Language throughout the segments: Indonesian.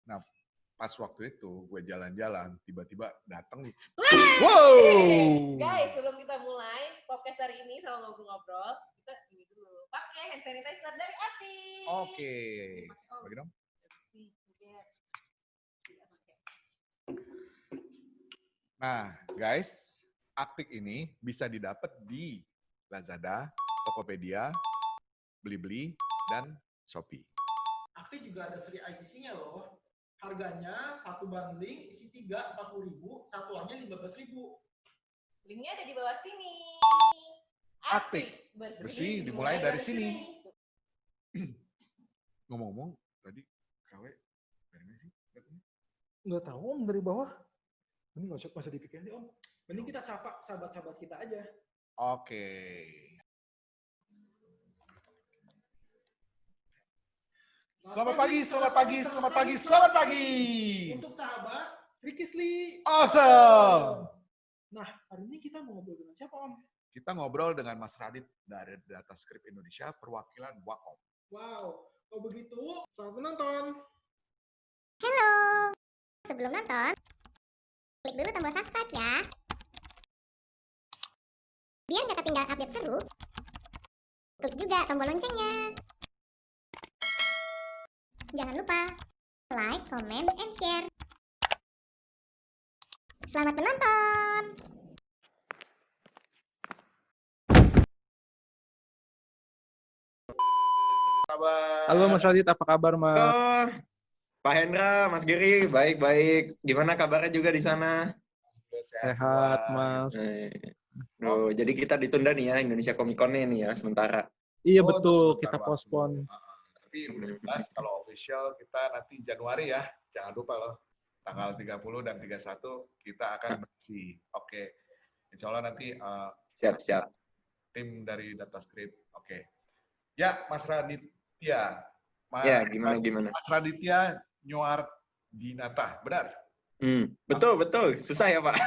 Nah, pas waktu itu gue jalan-jalan, tiba-tiba datang nih. Wow! Guys, sebelum kita mulai podcast hari ini sama ngobrol-ngobrol, kita ini dulu. Pakai hand sanitizer dari Ati. Oke. Bagi dong. Nah, guys, Aktik ini bisa didapat di Lazada, Tokopedia, Blibli, dan Shopee. Aktif juga ada seri ICC-nya loh. Harganya 1 bundling, isi 3, 40.000, satuannya 15.000. Linknya ada di bawah sini. Aktif, bersih dimulai dari sini. Ngomong-ngomong, tadi KW dari mana sih? Nggak tahu Om, dari bawah. Ini nggak usah dipikirin deh Om. Mending kita sapa sahabat-sahabat kita aja. Oke. Selamat pagi. Untuk sahabat Rikisli. Awesome. Nah, hari ini kita mau ngobrol dengan siapa Om? Kita ngobrol dengan Mas Radit dari DataScript Indonesia, perwakilan Wacom. Wow, kalau begitu, selamat menonton. Halo. Sebelum nonton, klik dulu tombol subscribe ya. Biar nggak ketinggalan update seru, klik juga tombol loncengnya. Jangan lupa like, comment, and share. Selamat menonton. Halo Mas Radit, apa kabar Mas? Halo, Pak Hendra, Mas Giri, baik-baik. Gimana kabarnya juga di sana? Sehat Mas. Jadi kita ditunda nih ya, Indonesia Comic Con-nya nih ya, sementara. Iya betul, kita postpone. Tapi udah jelas kalau official kita nanti Januari ya, jangan lupa loh. Tanggal 30 dan 31 kita akan bersih. Oke. Insya Allah nanti Siap. tim dari DataScript. Oke. Ya, Mas Raditya. Gimana? Mas Raditya Nyoar Dinata, benar? Betul. Susah ya Pak?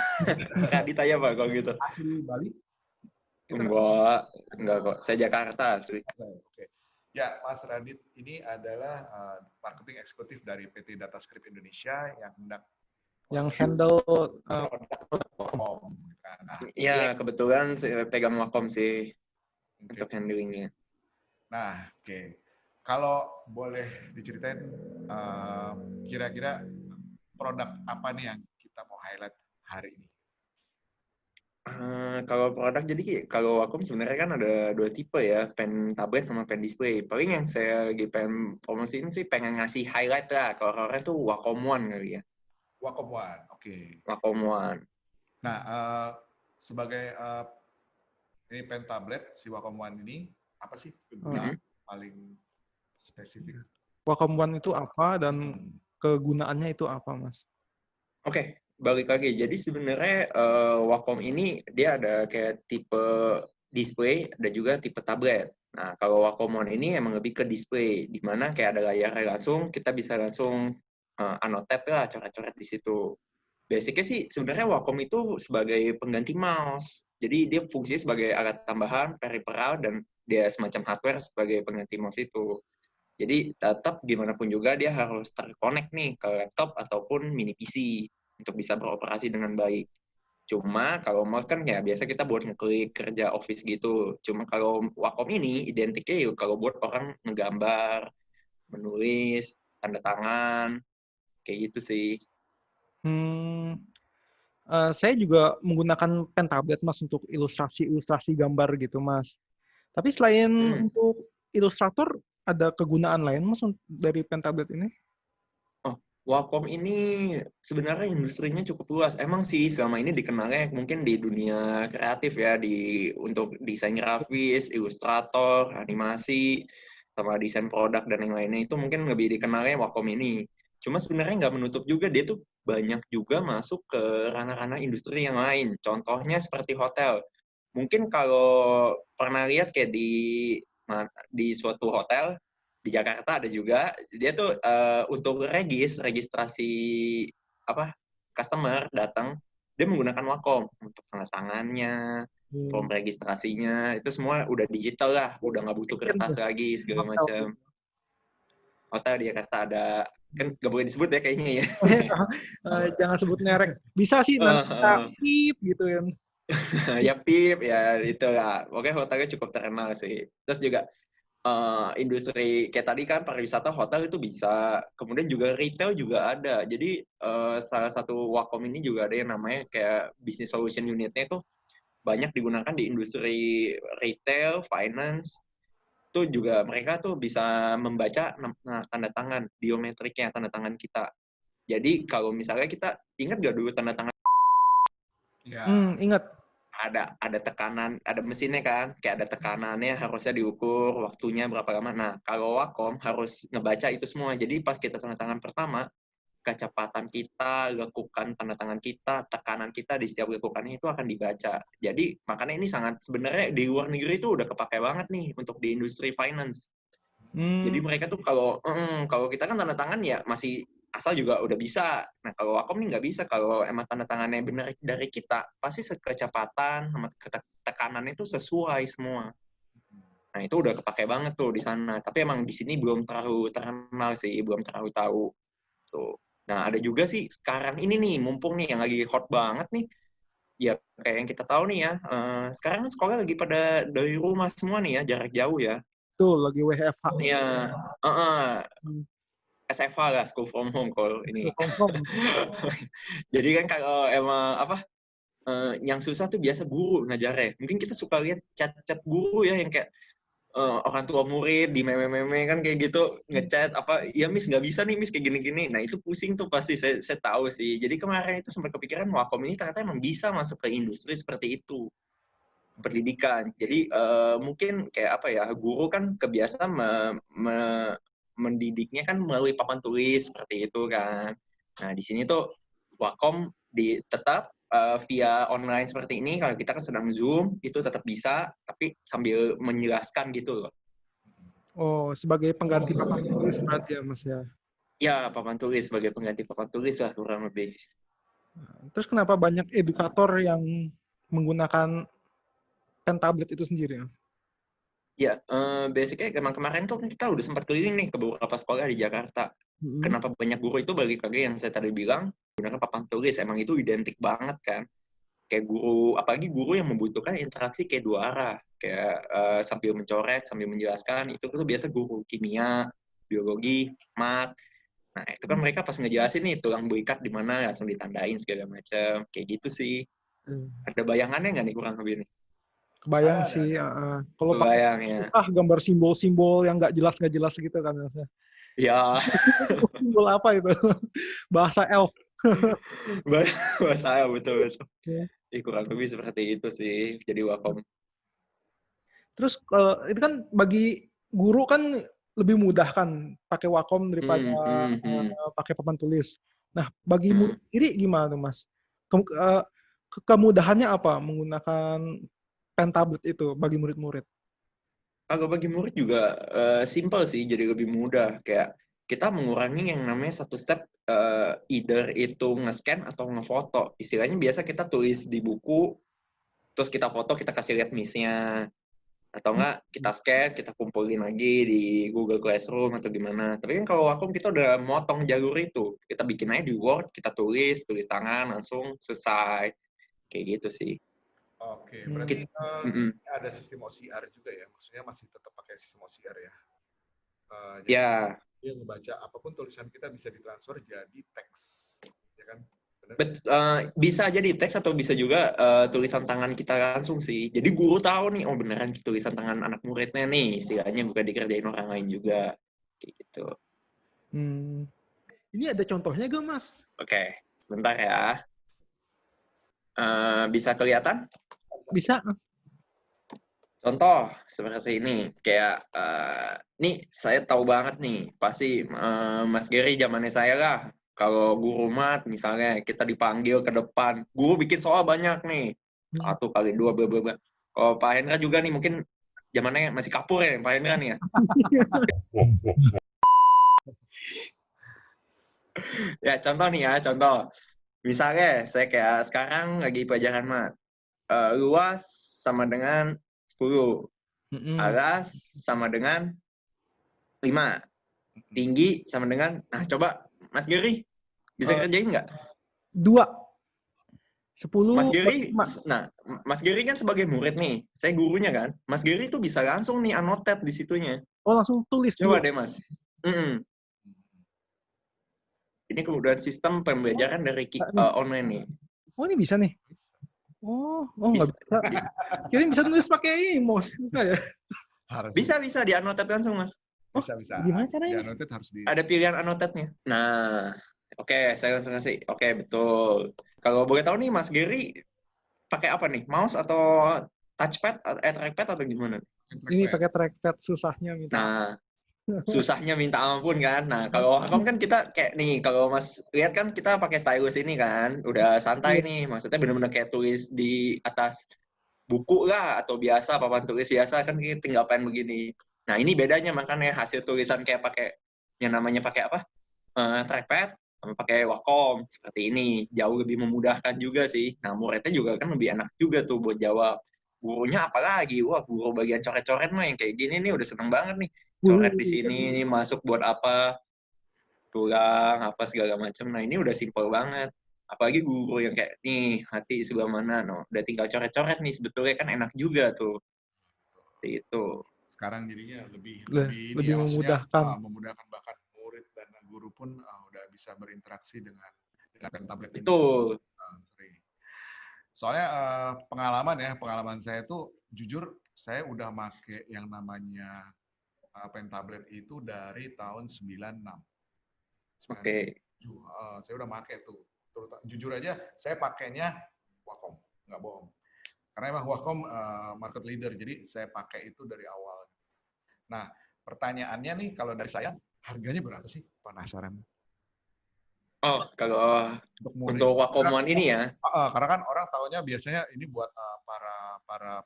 Raditya ya Pak kalau gitu. Asli Bali? Enggak kok. Saya Jakarta asli. Oke. Ya, Mas Radit ini adalah marketing eksekutif dari PT DataScript Indonesia yang handle Wacom. Iya, kebetulan saya pegang Wacom sih untuk handlingnya. Nah, oke. Kalau boleh diceritain kira-kira produk apa nih yang kita mau highlight hari ini? Kalau produk, jadi kalau Wacom sebenarnya kan ada 2 tipe ya, pen tablet sama pen display. Paling yang saya lagi pengen promosiin sih, pengen ngasih highlight lah. Kalau orang tuh Wacom One kali ya. Wacom One, oke. Wacom One. Nah, sebagai ini pen tablet, si Wacom One ini, apa sih kegunaan paling spesifik? Wacom One itu apa dan kegunaannya itu apa Mas? Oke. Balik lagi, jadi sebenarnya Wacom ini dia ada kayak tipe display, ada juga tipe tablet. Nah, kalau Wacom One ini emang lebih ke display, di mana kayak ada layarnya langsung, kita bisa langsung annotate lah coret-coret di situ. Basicnya sih sebenarnya Wacom itu sebagai pengganti mouse. Jadi dia fungsinya sebagai alat tambahan, peripheral, dan dia semacam hardware sebagai pengganti mouse itu. Jadi tetap gimana pun juga dia harus terkonek nih ke laptop ataupun mini PC untuk bisa beroperasi dengan baik. Cuma kalau mouse kan ya biasa kita buat ngeklik kerja office gitu. Cuma kalau Wacom ini identiknya ya kalau buat orang ngegambar, menulis, tanda tangan, kayak gitu sih. Saya juga menggunakan pen tablet Mas untuk ilustrasi gambar gitu Mas. Tapi selain untuk ilustrator, ada kegunaan lain Mas dari pen tablet ini? Wacom ini sebenarnya industrinya cukup luas. Emang sih selama ini dikenalnya mungkin di dunia kreatif ya, untuk desain grafis, ilustrator, animasi, sama desain produk dan yang lainnya itu mungkin lebih dikenalnya Wacom ini. Cuma sebenarnya nggak menutup juga, dia tuh banyak juga masuk ke ranah-ranah industri yang lain. Contohnya seperti hotel. Mungkin kalau pernah lihat kayak di suatu hotel, di Jakarta ada juga, dia tuh untuk registrasi customer datang, dia menggunakan Wacom untuk tanda tangannya, form registrasinya, itu semua udah digital lah, udah nggak butuh kertas lagi segala macam. hotel di Jakarta ada, kan gak boleh disebut ya kayaknya ya. Jangan sebut merek. Bisa sih nanti kita pip gitu ya. Ya PIP, ya itulah. Pokoknya hotelnya cukup terkenal sih. Terus juga industri kayak tadi kan pariwisata hotel itu bisa. Kemudian juga retail juga ada. Jadi salah satu Wacom ini juga ada yang namanya kayak business solution unitnya itu banyak digunakan di industri retail, finance. Itu juga mereka tuh bisa membaca tanda tangan, biometriknya tanda tangan kita. Jadi kalau misalnya kita ingat gak dulu tanda tangan Ya. Ingat. ada tekanan, ada mesinnya kan, kayak ada tekanannya harusnya diukur, waktunya berapa lama. Nah, kalau Wacom harus ngebaca itu semua. Jadi pas kita tanda tangan pertama, kecepatan kita, lekukan tanda tangan kita, tekanan kita di setiap lekukannya itu akan dibaca. Jadi makanya ini sangat sebenarnya di luar negeri itu udah kepakai banget nih untuk di industri finance. Jadi mereka tuh kalau kita kan tanda tangan ya masih asal juga udah bisa. Nah kalau Wacom nih nggak bisa. Kalau emang tanda tangannya benar dari kita, pasti kecepatan sama tekanannya itu sesuai semua. Nah itu udah kepakai banget tuh di sana. Tapi emang di sini belum terlalu terkenal sih, belum terlalu tahu. Tuh. Nah ada juga sih sekarang ini nih, mumpung nih yang lagi hot banget nih. Ya kayak yang kita tahu nih ya, sekarang sekolah lagi pada dari rumah semua nih ya, jarak jauh ya. Tuh, lagi WFH. Iya, SFH lah, school from home kalau ini. Jadi kan kalau emang yang susah tuh biasa guru ngajarnya. Mungkin kita suka lihat chat-chat guru ya yang kayak orang tua murid di meme-meme kan kayak gitu ngechat ya Miss nggak bisa nih Miss kayak gini-gini. Nah itu pusing tuh pasti saya tahu sih. Jadi kemarin itu sempat kepikiran Wacom ini ternyata emang bisa masuk ke industri seperti itu. Pendidikan. Jadi mungkin kayak guru kan kebiasaan mendidiknya kan melalui papan tulis seperti itu kan. Nah di sini tuh Wacom tetap via online seperti ini, kalau kita kan sedang Zoom itu tetap bisa, tapi sambil menjelaskan gitu loh. Oh, sebagai pengganti papan tulis berarti ya Mas ya? Ya papan tulis sebagai pengganti papan tulis lah kurang lebih. Terus kenapa banyak edukator yang menggunakan pen tablet itu sendiri? Ya, basicnya emang kemarin tuh kita udah sempat keliling nih ke beberapa sekolah di Jakarta. Kenapa banyak guru itu balik lagi yang saya tadi bilang, gunakan papan tulis, emang itu identik banget kan. Kayak guru, apalagi guru yang membutuhkan interaksi kayak dua arah. Kayak sambil mencoret, sambil menjelaskan, itu tuh biasa guru kimia, biologi, mat. Nah, itu kan mereka pas ngejelasin nih, tulang belikat di mana, langsung ditandain segala macam. Kayak gitu sih. Ada bayangannya nggak nih kurang lebih nih? Kebayang sih. Kalau pakai gambar simbol-simbol yang nggak jelas gitu kan. Ya. Simbol apa itu? Bahasa elf. Bahasa elf, betul. Kurang lebih seperti itu sih, jadi Wacom. Terus itu kan bagi guru kan lebih mudah kan pakai Wacom daripada pakai papan tulis. Nah, bagi murid sendiri gimana tuh Mas? Kemudahannya apa menggunakan pen tablet itu bagi murid-murid? Kalau bagi murid juga simple sih, jadi lebih mudah. Kayak kita mengurangi yang namanya satu step, either itu nge-scan atau nge-foto. Istilahnya biasa kita tulis di buku, terus kita foto, kita kasih lihat miss-nya. Atau enggak, kita scan, kita kumpulin lagi di Google Classroom atau gimana. Tapi kan kalau Wacom kita udah motong jalur itu. Kita bikin aja di Word, kita tulis tangan, langsung selesai. Kayak gitu sih. Oke, berarti ada sistem OCR juga ya? Maksudnya masih tetap pakai sistem OCR ya? Jadi dia ngebaca apapun tulisan kita bisa ditransfer jadi teks, ya kan? Bisa jadi teks atau bisa juga tulisan tangan kita langsung sih. Jadi guru tahu nih, oh beneran tulisan tangan anak muridnya nih, istilahnya bukan dikerjain orang lain juga. Kayak gitu. Ini ada contohnya gak, Mas? Oke, sebentar ya. Bisa kelihatan? Bisa. Contoh seperti ini, kayak nih saya tahu banget nih, pasti Mas Gary zamannya saya lah. Kalau guru mat misalnya kita dipanggil ke depan, guru bikin soal banyak nih, 1 kali 2 bla bla bla. Kalau Pak Hendra juga nih mungkin zamannya masih kapur ya Pak Hendra nih ya. Ya contoh nih ya, contoh. Misalnya saya kayak sekarang lagi pelajaran mat. Luas sama dengan 10. Alas sama dengan 5. tinggi sama dengan, nah coba Mas Gary bisa kerjain nggak? 2. 10. Mas Gary, 5. nah Mas Gary kan sebagai murid nih, saya gurunya kan. Mas Gary tuh bisa langsung nih annotate di situnya. Oh, langsung tulis Coba 2. deh Mas. Ini kemudahan sistem pembelajaran dari online nih. Oh, ini bisa nih. Oh, nggak bisa. Kirain bisa nulis pakai mouse. Ya? Bisa di-annotate langsung, Mas. Bisa. Gimana caranya? Di-annotate harus Ada pilihan annotate-nya. Nah, oke, saya langsung kasih. Oke, betul. Kalau boleh tahu nih, Mas Gary pakai apa nih? Mouse atau touchpad, trackpad atau gimana? Ini pakai trackpad, susahnya minta. Nah, susahnya minta ampun kan. Nah, kalau Wacom kan kita kayak nih, kalau Mas lihat kan kita pakai stylus ini kan, udah santai nih. Maksudnya benar-benar kayak tulis di atas buku lah atau biasa papan tulis biasa kan kita tinggal pen begini. Nah, ini bedanya makanya hasil tulisan kayak pakai yang namanya pakai apa? Trackpad sama pakai Wacom seperti ini jauh lebih memudahkan juga sih. Nah, muridnya juga kan lebih enak juga tuh buat jawab. Gurunya apalagi, wah guru bagian coret-coret mah yang kayak gini nih udah seneng banget nih. Coret di sini ini masuk buat apa, tulang apa segala macam. Nah, ini udah simpel banget. Apalagi guru yang kayak nih hati sebelah mana, no udah tinggal coret-coret nih sebetulnya kan enak juga tuh. Seperti itu. Sekarang jadinya lebih memudahkan. Memudahkan bahkan murid dan guru pun udah bisa berinteraksi dengan pen tablet ini. Betul. Soalnya pengalaman saya tuh jujur saya udah make yang namanya pen tablet itu dari tahun 96. Oke. Saya udah make tuh. Jujur aja saya pakainya Wacom, nggak bohong. Karena emang Wacom market leader, jadi saya pakai itu dari awal. Nah, pertanyaannya nih kalau dari saya, harganya berapa sih? Penasaran. Oh, kalau untuk Wacom One ini ya? Karena kan orang taunya biasanya ini buat para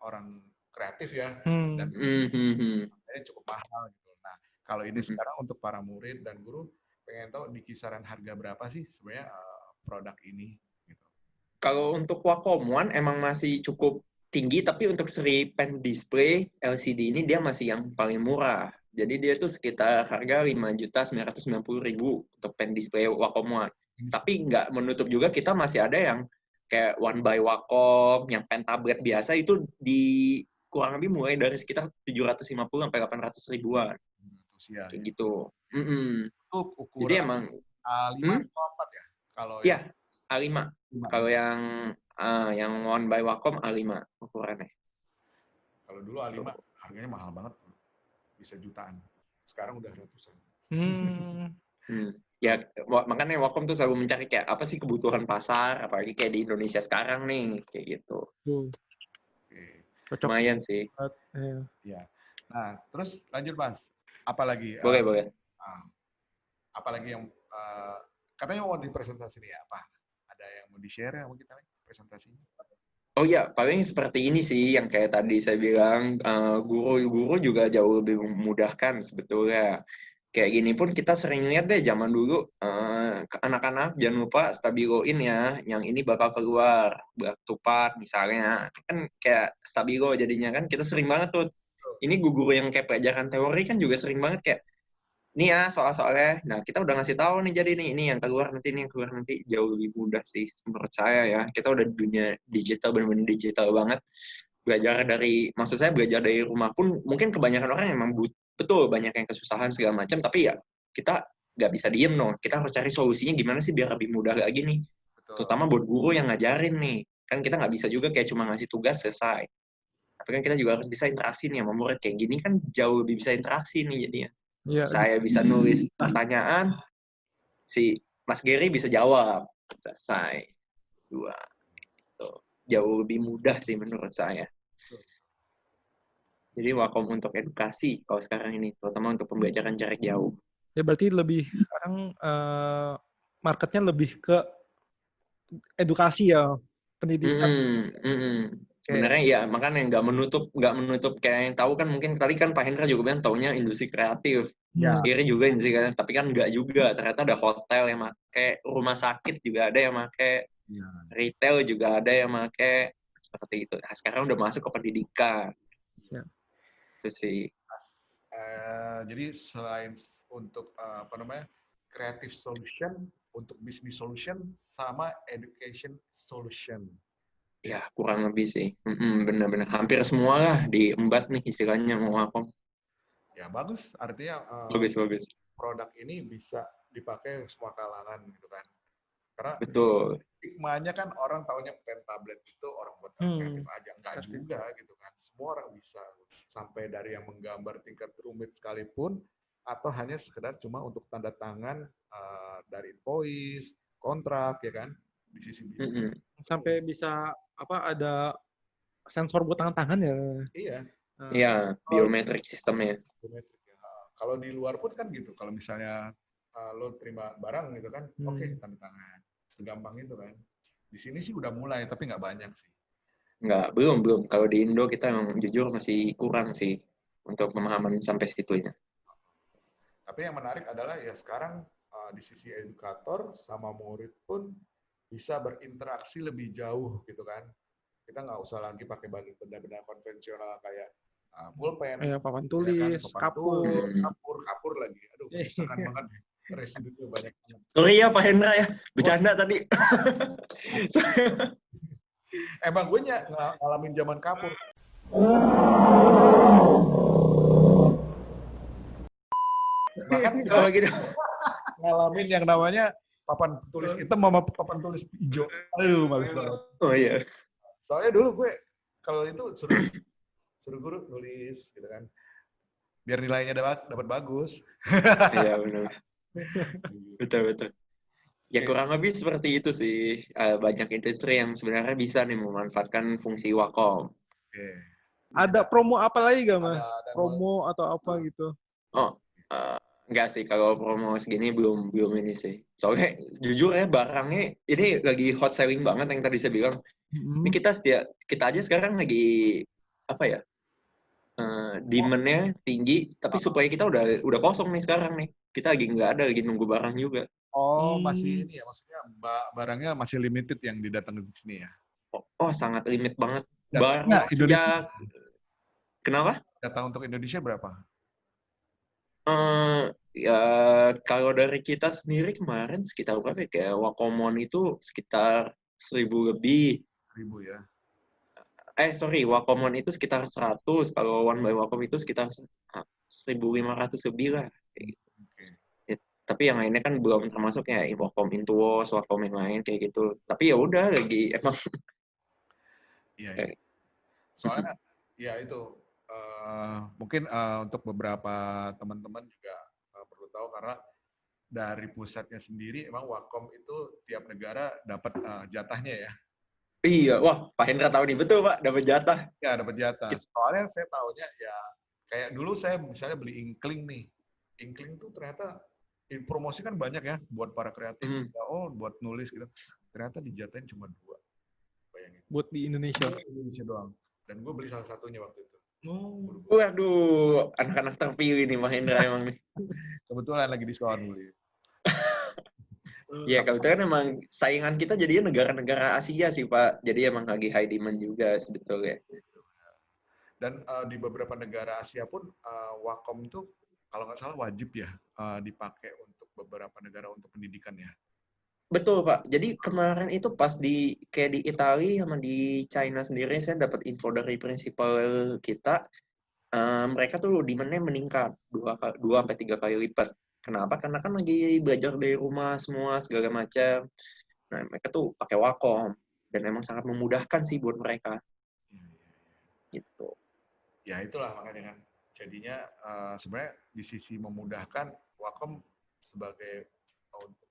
orang kreatif ya, dan ini cukup mahal gitu. Nah, kalau ini sekarang untuk para murid dan guru, pengen tahu di kisaran harga berapa sih sebenarnya produk ini? Gitu. Kalau untuk Wacom One emang masih cukup tinggi, tapi untuk seri pen display LCD ini dia masih yang paling murah. Jadi dia tuh sekitar harga 5.990.000 untuk pen display Wacom One. Tapi nggak menutup juga kita masih ada yang kayak One by Wacom, yang pen tablet biasa itu di kurang lebih mulai dari sekitar 750 sampai 800 ribuan. Ya, kayak gitu. Itu ukuran jadi emang A5 atau 4 ya? Kalau ya, A5. Kalau yang One by Wacom A5 ukurannya. Kalau dulu A5 harganya mahal banget. Bisa jutaan. Sekarang udah ratusan. Ya, makanya Wacom tuh selalu mencari kayak apa sih kebutuhan pasar, apalagi kayak di Indonesia sekarang nih, kayak gitu. Cocok. Lumayan sih. Ya. Nah, terus lanjut Mas. Apalagi? Boleh. Apalagi yang katanya mau dipresentasi nih apa? Ada yang mau di-share sama kita nih presentasinya? Oh ya, paling seperti ini sih yang kayak tadi saya bilang, guru-guru juga jauh lebih memudahkan sebetulnya. Kayak gini pun kita sering lihat deh zaman dulu, anak-anak jangan lupa stabiloin ya, yang ini bakal keluar, tupat misalnya. Kan kayak stabilo jadinya kan kita sering banget tuh. Ini guru yang kayak pelajaran teori kan juga sering banget kayak, ini ya soal-soalnya, nah kita udah ngasih tahu nih jadi nih, ini yang keluar nanti, ini yang keluar nanti, jauh lebih mudah sih menurut saya ya. Kita udah di dunia digital, benar-benar digital banget. Maksud saya belajar dari rumah pun, mungkin kebanyakan orang emang betul banyak yang kesusahan segala macam, tapi ya kita nggak bisa diem dong. Kita harus cari solusinya gimana sih biar lebih mudah lagi nih. Betul. Terutama buat guru yang ngajarin nih. Kan kita nggak bisa juga kayak cuma ngasih tugas selesai. Tapi kan kita juga harus bisa interaksi nih sama murid. Kayak gini kan jauh lebih bisa interaksi nih jadinya. Ya. Saya bisa nulis pertanyaan, si Mas Gary bisa jawab, selesai. 2. Gitu. Jauh lebih mudah sih menurut saya. Jadi Wacom untuk edukasi kalau sekarang ini, terutama untuk pembelajaran jarak jauh. Ya berarti lebih sekarang marketnya lebih ke edukasi ya, pendidikan. Sebenarnya ya makanya nggak menutup kayak yang tahu kan mungkin tadi kan Pak Hendra juga bilang taunya industri kreatif. Mas Gary juga industri kreatif, tapi kan nggak juga. Ternyata ada hotel yang make, rumah sakit juga ada yang make, retail juga ada yang make, seperti itu. Nah, sekarang udah masuk ke pendidikan. Itu sih. Jadi selain untuk creative solution, untuk business solution sama education solution. Ya, kurang lebih sih. Benar-benar hampir semua lah diembat nih istilahnya mau Wacom. Ya bagus, artinya Bagus. Produk ini bisa dipakai semua kalangan gitu kan. Karena betul. Stigmanya kan orang taunya pen tablet itu orang buat kreatif aja, enggak juga gitu kan. Semua orang bisa, sampai dari yang menggambar tingkat rumit sekalipun, atau hanya sekedar cuma untuk tanda tangan dari invoice, kontrak ya kan, di sisi bisnis. Sampai bisa ada sensor buat tangan-tangan ya. Iya. Iya, biometrik sistemnya. Biometrik ya. Kalau di luar pun kan gitu, kalau misalnya lo terima barang gitu kan, oke, tanda tangan. Segampang itu kan. Di sini sih udah mulai, tapi nggak banyak sih. Belum. Kalau di Indo kita emang jujur masih kurang sih untuk pemahaman sampai situnya. Tapi yang menarik adalah ya sekarang di sisi edukator sama murid pun bisa berinteraksi lebih jauh gitu kan. Kita nggak usah lagi pakai benda-benda konvensional kayak pulpen, papan tulis, ya kan? Kapur lagi. Aduh, misalkan banget residu banyak banget. Sorry ya Pak Hendra ya, bercanda tadi. Emang gue ngalamin zaman kapur. Bahkan kalau gitu ngalamin yang namanya papan tulis hitam sama papan tulis hijau. Aduh, males banget. Oh iya. Soalnya dulu gue kalau itu suruh guru nulis gitu kan. Biar nilainya dapat bagus. Iya benar. Betul. Ya kurang lebih seperti itu sih. Banyak industri yang sebenarnya bisa nih memanfaatkan fungsi Wacom. Ada promo apa lagi gak Mas? Promo atau apa gitu? Enggak sih, kalau promo segini belum ini sih. Soalnya jujur ya barangnya ini lagi hot selling banget yang tadi saya bilang. Ini kita aja sekarang lagi demand-nya tinggi, tapi supply kita udah kosong nih sekarang nih. Kita lagi nunggu barang juga. Oh, masih ini ya, maksudnya barangnya masih limited yang didatangin ke sini ya? Oh, sangat limit banget. Barang sejak kenapa? Data untuk Indonesia berapa? Ya kalau dari kita sendiri kemarin sekitar berapa ya? Kayak Wacomon itu sekitar 1.000 lebih. 1.000 ya? Wacomon itu sekitar 100. Kalau One by Wacom itu sekitar 1.500 lebih lah. Kayak gitu. Tapi yang lainnya kan belum termasuk ya Wacom Intuos, Wacom yang lain kayak gitu. Tapi ya udah lagi emang. Iya. Soalnya ya itu mungkin untuk beberapa teman-teman juga perlu tahu karena dari pusatnya sendiri emang Wacom itu tiap negara dapat jatahnya ya. Iya, wah Pak Hendra tahu nih betul Pak, dapat jatah. Ya dapat jatah. Soalnya saya tahunya ya kayak dulu saya misalnya beli Inkling nih. Inkling tuh ternyata promosi kan banyak ya buat para kreatif. Buat nulis gitu. Ternyata dijatahin cuma 2. Bayangin. Buat di Indonesia. Di Indonesia doang. Dan gue beli salah satunya waktu itu. Waduh, anak-anak terpilih nih Pak Hendra emang nih. Kebetulan lagi diskon beli. Ya kebetulan emang saingan kita jadinya negara-negara Asia sih Pak. Jadi emang lagi high demand juga sebetulnya. Dan di beberapa negara Asia pun Wacom itu kalau nggak salah wajib ya dipakai untuk beberapa negara untuk pendidikan ya. Betul Pak. Jadi kemarin itu pas kayak di Italia sama di China sendiri saya dapat info dari prinsipal kita. Mereka tuh demand-nya meningkat 2-3 kali lipat. Kenapa? Karena kan lagi belajar dari rumah semua segala macam. Nah mereka tuh pakai Wacom dan emang sangat memudahkan sih buat mereka. Gitu. Ya itulah makanya kan. Jadinya sebenarnya di sisi memudahkan Wacom sebagai untuk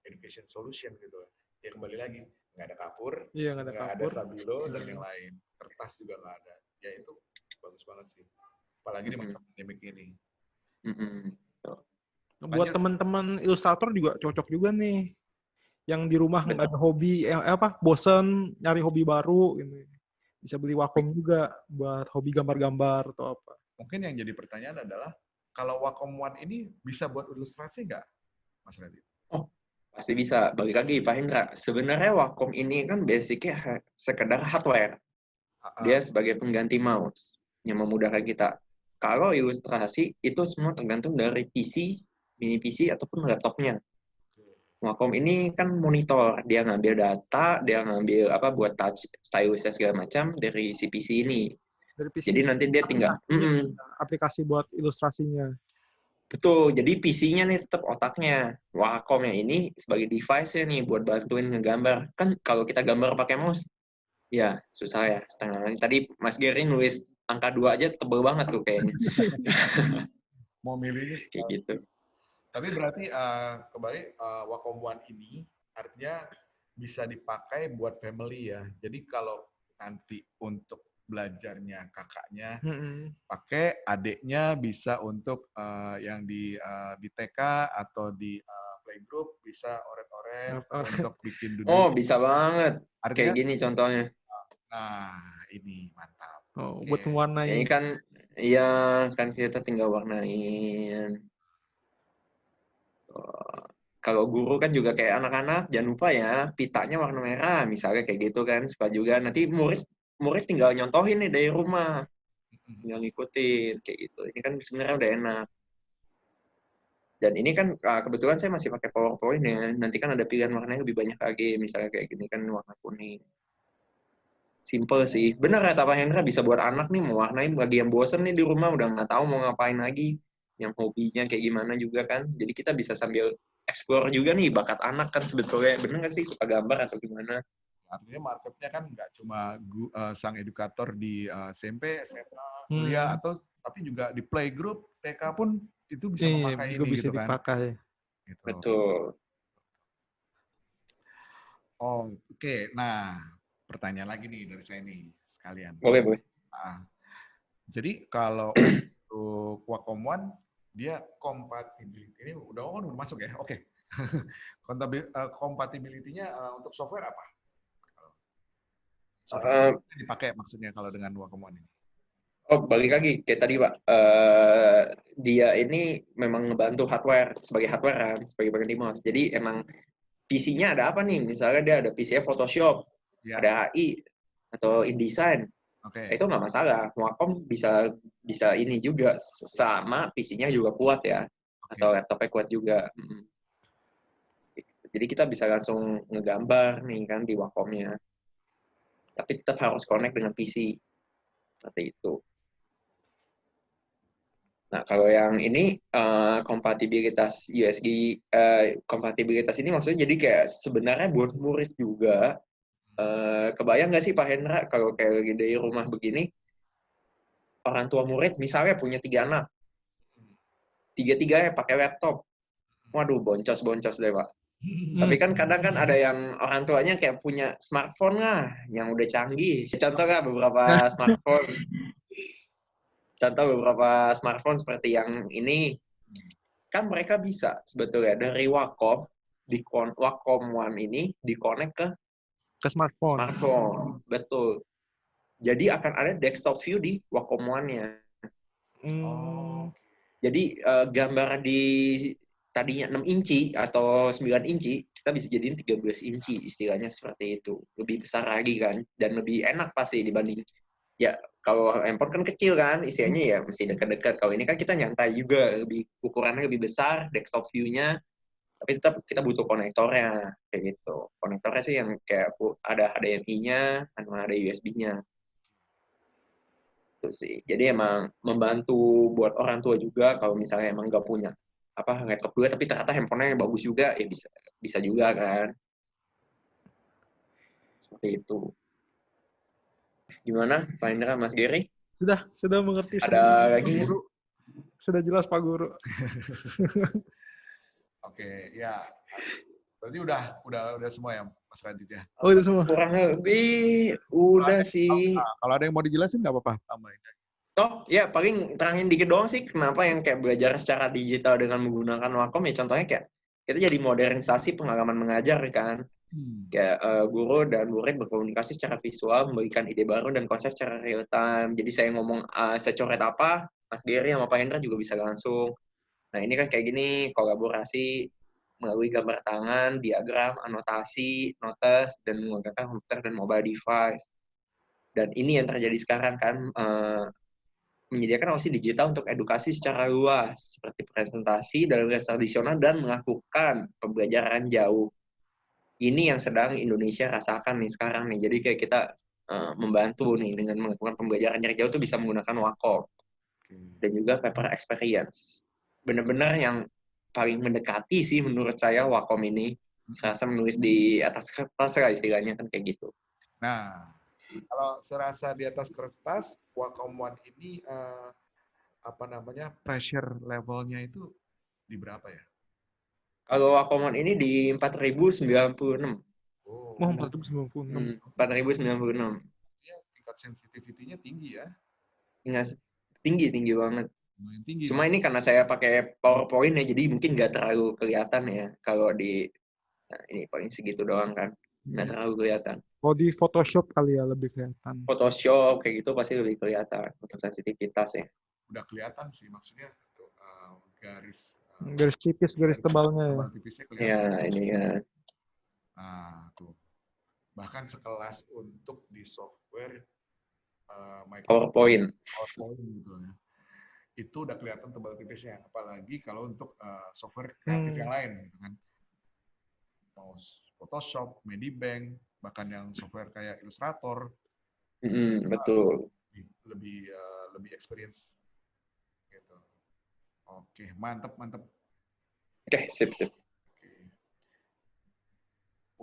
education solution gitu. Ya kembali lagi nggak ada kapur, nggak ada stabilo dan yang lain. Kertas juga nggak ada. Ya itu bagus banget sih. Apalagi di masa pandemik ini. Buat teman-teman ilustrator juga cocok juga nih. Yang di rumah nggak ada hobi, bosen nyari hobi baru gitu. Bisa beli Wacom juga buat hobi gambar-gambar atau apa. Mungkin yang jadi pertanyaan adalah, kalau Wacom One ini bisa buat ilustrasi nggak, Mas Radit? Oh, pasti bisa. Balik lagi, Pak Hendra. Sebenarnya Wacom ini kan basicnya sekedar hardware. Dia sebagai pengganti mouse yang memudahkan kita. Kalau ilustrasi itu semua tergantung dari PC, mini PC ataupun laptopnya. Wacom ini kan monitor, dia ngambil data, dia ngambil apa buat touch, stylus segala macam dari si PC ini. Dari PC. Jadi nanti dia tinggal aplikasi buat ilustrasinya. Betul, jadi PC-nya nih tetap otaknya. Wacom-nya ini sebagai device-nya nih buat bantuin ngegambar. Kan kalau kita gambar pakai mouse, ya susah ya setengah. Tadi Mas Gary nulis angka 2 aja tebel banget tuh kayaknya. Mau milihnya kayak gitu. Tapi berarti kembali Wacom One ini artinya bisa dipakai buat family ya. Jadi kalau nanti untuk belajarnya kakaknya pakai, adiknya bisa untuk yang di TK atau di playgroup bisa oret-oret untuk bikin dunia. Oh, bisa banget. Artinya, kayak gini contohnya. Nah, ini mantap. Oh, buat mewarnai. Ini kan, iya kan kita tinggal warnain. Kalau guru kan juga kayak anak-anak, jangan lupa ya, pitanya warna merah, misalnya kayak gitu kan, supaya juga nanti murid tinggal nyontohin nih dari rumah, tinggal ngikutin kayak gitu. Ini kan sebenarnya udah enak. Dan ini kan kebetulan saya masih pakai PowerPoint ya. Nanti kan ada pilihan warnanya lebih banyak lagi, misalnya kayak gini kan warna kuning. Simple sih. Bener kata Pak Hendra, bisa buat anak nih mau warnain bagi yang bosen nih di rumah udah nggak tahu mau ngapain lagi, yang hobinya kayak gimana juga kan. Jadi kita bisa sambil explore juga nih bakat anak kan sebetulnya. Bener nggak sih suka gambar atau gimana? Artinya marketnya kan nggak cuma sang edukator di SMP, SMA, kuliah, atau tapi juga di playgroup, TK pun itu bisa memakai ini bisa gitu dipakai. Kan. Gitu. Betul. Oh, oke. Nah, pertanyaan lagi nih dari saya nih sekalian. Boleh. Jadi kalau untuk Wacom One dia compatibility ini udah masuk ya. Oke. Compatibility-nya untuk software apa? Software dipakai maksudnya kalau dengan Wacom One ini. Oh, balik lagi kayak tadi Pak. Dia ini memang ngebantu hardware sebagai hardware kan, sebagai bagian di mouse. Jadi emang PC-nya ada apa nih? Misalnya dia ada PC Photoshop, ada AI atau InDesign. Itu nggak masalah. Wacom bisa ini juga sama PC-nya juga kuat ya, atau laptopnya kuat juga. Jadi kita bisa langsung ngegambar nih kan di Wacom-nya. Tapi tetap harus connect dengan PC. Seperti itu. Nah, kalau yang ini kompatibilitas USB, kompatibilitas ini maksudnya jadi kayak sebenarnya buat murid juga. Kebayang nggak sih Pak Hendra kalau kayak lagi dari rumah begini, orang tua murid misalnya punya 3 anak, 3-3 pakai laptop, waduh boncos deh Pak. Tapi kan kadang kan ada yang orang tuanya kayak punya smartphone lah, yang udah canggih. Contoh kan beberapa smartphone seperti yang ini, kan mereka bisa sebetulnya dari Wacom, Wacom One ini di-connect ke smartphone. Betul. Jadi akan ada desktop view di Wacom One-nya. Jadi gambar di tadinya 6 inci atau 9 inci, kita bisa jadiin 13 inci istilahnya seperti itu. Lebih besar lagi kan, dan lebih enak pasti dibanding, ya kalau handphone kan kecil kan, isinya ya mesti dekat-dekat. Kalau ini kan kita nyantai juga, ukurannya lebih besar, desktop view-nya, tapi tetap kita butuh konektornya, kayak gitu. Konektornya sih yang kayak ada HDMI-nya, ada USB-nya. Itu sih. Jadi emang membantu buat orang tua juga kalau misalnya emang nggak punya laptop juga tapi ternyata handphonenya bagus juga, ya bisa juga kan. Seperti itu. Gimana Pak Hendra, Mas Gary? Sudah mengerti. Ada lagi? Sudah jelas Pak Guru. Oke, ya. Berarti udah semua ya Mas Radit ya? Oh, itu semua. Kurang lebih udah sih. Kalau ada yang mau dijelasin nggak apa-apa, tambahin. Oh, ya paling terangin dikit doang sih kenapa yang kayak belajar secara digital dengan menggunakan Wacom ya, contohnya kayak kita jadi modernisasi pengalaman mengajar kan. Kayak guru dan murid berkomunikasi secara visual, memberikan ide baru dan konsep secara real time. Jadi saya ngomong saya coret apa, Mas Gary sama Pak Hendra juga bisa langsung. Nah ini kan kayak gini, kolaborasi melalui gambar tangan, diagram, anotasi, notes, dan menggunakan komputer dan mobile device. Dan ini yang terjadi sekarang kan, menyediakan opsi digital untuk edukasi secara luas, seperti presentasi dalam kelas tradisional dan melakukan pembelajaran jauh. Ini yang sedang Indonesia rasakan nih sekarang nih. Jadi kayak kita membantu nih dengan melakukan pembelajaran jarak jauh itu bisa menggunakan Wacom dan juga paper experience. Benar-benar yang paling mendekati sih menurut saya Wacom ini. Serasa menulis di atas kertas lah istilahnya kan kayak gitu. Nah, kalau serasa di atas kertas, Wacom One ini pressure levelnya itu di berapa ya? Kalau Wacom One ini di 4096. Oh, 496. 4096. Ya, tingkat sensitivity-nya tinggi ya? Tinggi banget. Tinggi. Cuma ini karena saya pakai PowerPoint ya, jadi mungkin nggak terlalu kelihatan ya. Kalau ini paling segitu doang kan, nggak terlalu kelihatan. Oh, di Photoshop kali ya lebih kelihatan. Photoshop kayak gitu pasti lebih kelihatan untuk sensitivitas ya. Udah kelihatan sih, maksudnya tuh, garis tipis, garis tebalnya ya. tebal tipisnya kelihatan. Ya, ini ya. Nah, tuh. Bahkan sekelas untuk di software PowerPoint gitu ya. Itu udah kelihatan tebal tipisnya, apalagi kalau untuk software kreatif yang lain gitu kan. Mau Photoshop, Medibank, bahkan yang software kayak Illustrator. Betul. Lebih experience gitu. Oke, mantep. Oke, sip. Oke.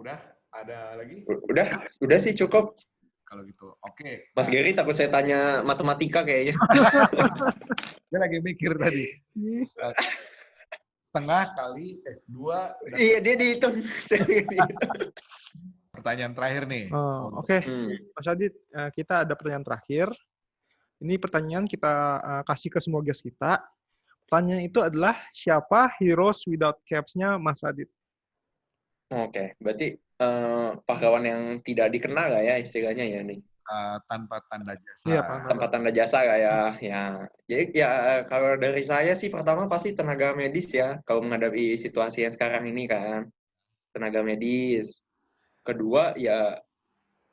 Udah? Ada lagi? Udah sih cukup. Kalau gitu, oke. Mas Gary takut saya tanya matematika kayaknya. Dia lagi mikir tadi. Setengah kali, 2. Iya, dia dihitung. Pertanyaan terakhir nih. Oke. Mas Adit, kita ada pertanyaan terakhir. Ini pertanyaan kita kasih ke semua guest kita. Pertanyaan itu adalah, siapa heroes without caps-nya Mas Adit? Oke, berarti pahlawan yang tidak dikenal lah ya istilahnya ya nih. Tanpa tanda jasa. Iya, tanpa tanda jasa lah ya. Jadi ya kalau dari saya sih pertama pasti tenaga medis ya kalau menghadapi situasi yang sekarang ini kan. Tenaga medis. Kedua ya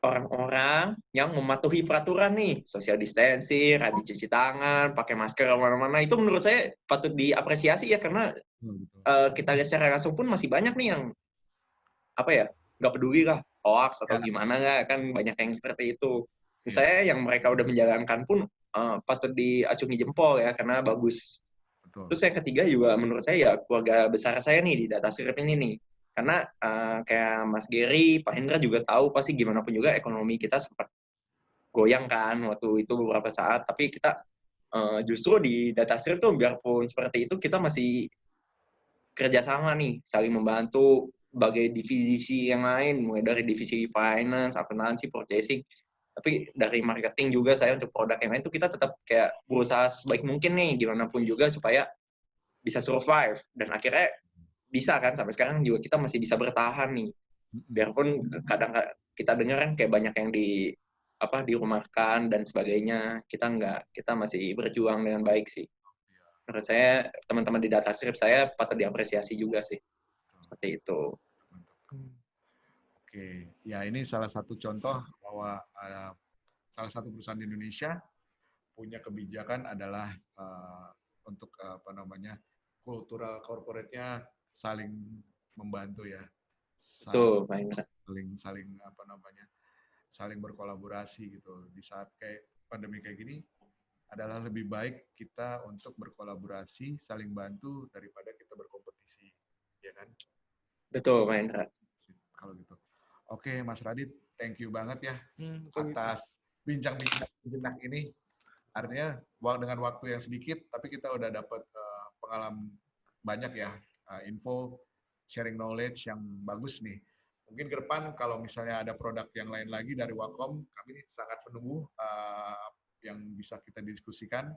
orang-orang yang mematuhi peraturan nih, social distancing, rajin cuci tangan, pakai masker kemana-mana, itu menurut saya patut diapresiasi ya karena kita lihat secara langsung pun masih banyak nih yang nggak peduli lah hoax atau gimana lah, kan banyak yang seperti itu. Saya yang mereka udah menjalankan pun patut diacungi jempol ya karena bagus. Betul. Terus yang ketiga juga menurut saya ya keluarga besar saya nih di DataScript ini nih. Karena kayak Mas Gary, Pak Hendra juga tahu pasti gimana pun juga ekonomi kita sempat goyang kan waktu itu beberapa saat. Tapi kita justru di DataScript tuh biarpun seperti itu kita masih kerjasama nih, saling membantu sebagai divisi yang lain, mulai dari divisi finance, akuntansi, purchasing. Tapi dari marketing juga saya untuk produk yang lain tuh kita tetap kayak berusaha sebaik mungkin nih gimana pun juga supaya bisa survive dan akhirnya bisa kan sampai sekarang juga kita masih bisa bertahan nih. Biarpun kadang kita dengar kan kayak banyak yang dirumahkan dan sebagainya, kita masih berjuang dengan baik sih. Menurut saya teman-teman di DataScript saya patut diapresiasi juga sih. Seperti itu. Oke, ya ini salah satu contoh bahwa salah satu perusahaan di Indonesia punya kebijakan adalah untuk kultural corporate-nya saling membantu ya. Betul, saling berkolaborasi gitu. Di saat kayak pandemi kayak gini adalah lebih baik kita untuk berkolaborasi, saling bantu daripada kita berkompetisi, ya kan? Betul, Pak Hendra. Kalau gitu. Oke, Mas Radit, thank you banget ya atas bincang-bincang sejenak ini. Artinya dengan waktu yang sedikit, tapi kita udah dapat pengalaman banyak ya, info, sharing knowledge yang bagus nih. Mungkin ke depan kalau misalnya ada produk yang lain lagi dari Wacom, kami sangat menunggu yang bisa kita diskusikan.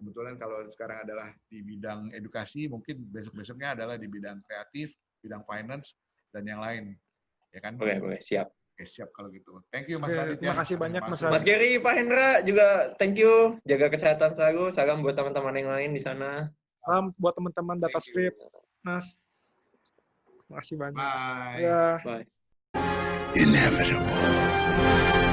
Kebetulan kalau sekarang adalah di bidang edukasi, mungkin besok-besoknya adalah di bidang kreatif, bidang finance, dan yang lain. Ya kan? Boleh, siap. Oke, siap kalau gitu. Thank you, Mas Radit. Terima kasih banyak, Mas Radit. Mas Gary, Pak Hendra juga thank you. Jaga kesehatan selalu. Salam buat teman-teman yang lain di sana. Salam buat teman-teman DataScript, Mas. Terima kasih banyak. Bye. Ya. Bye. Inevitable.